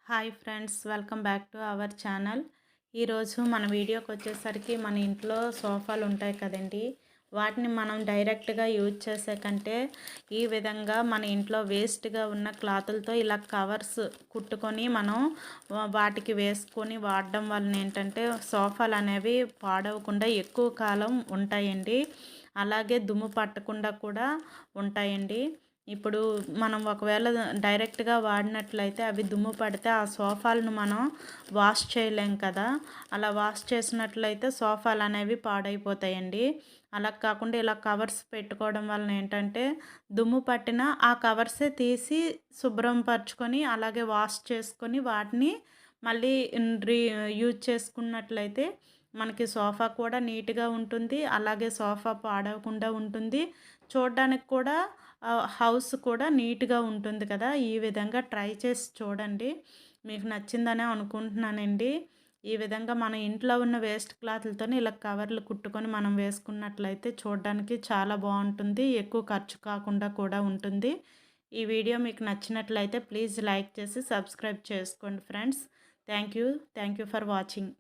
Hi friends, welcome back to our channel. ఈరోజు మన వీడియోకి వచ్చేసరికి మన ఇంట్లో సోఫాలు ఉంటాయి కదండి, వాటిని మనం డైరెక్ట్గా యూజ్ చేసే కంటే ఈ విధంగా మన ఇంట్లో వేస్ట్గా ఉన్న క్లాతులతో ఇలా కవర్స్ కుట్టుకొని మనం వాటికి వేసుకొని వాడడం వలన ఏంటంటే సోఫాలు అనేవి పాడవకుండా ఎక్కువ కాలం ఉంటాయండి. అలాగే దుమ్ము పట్టకుండా కూడా ఉంటాయండి. ఇప్పుడు మనం ఒకవేళ డైరెక్ట్గా వాడినట్లయితే అవి దుమ్ము పడితే ఆ సోఫాలను మనం వాష్ చేయలేం కదా. అలా వాష్ చేసినట్లయితే సోఫాలు అనేవి పాడైపోతాయండి. అలా కాకుండా ఇలా కవర్స్ పెట్టుకోవడం వలన ఏంటంటే దుమ్ము పట్టిన ఆ కవర్సే తీసి శుభ్రం పరుచుకొని అలాగే వాష్ చేసుకొని వాటిని మళ్ళీ రీ యూజ్ చేసుకున్నట్లయితే మనకి సోఫా కూడా నీట్గా ఉంటుంది. అలాగే సోఫా పాడవకుండా ఉంటుంది. చూడడానికి కూడా హౌస్ కూడా నీట్గా ఉంటుంది కదా. ఈ విధంగా ట్రై చేసి చూడండి, మీకు నచ్చిందనే అనుకుంటున్నానండి. ఈ విధంగా మన ఇంట్లో ఉన్న వేస్ట్ క్లాత్లతోనే ఇలా కవర్లు కుట్టుకొని మనం వేసుకున్నట్లయితే చూడడానికి చాలా బాగుంటుంది. ఎక్కువ ఖర్చు కాకుండా కూడా ఉంటుంది. ఈ వీడియో మీకు నచ్చినట్లయితే ప్లీజ్ లైక్ చేసి సబ్స్క్రైబ్ చేసుకోండి friends. Thank you for watching.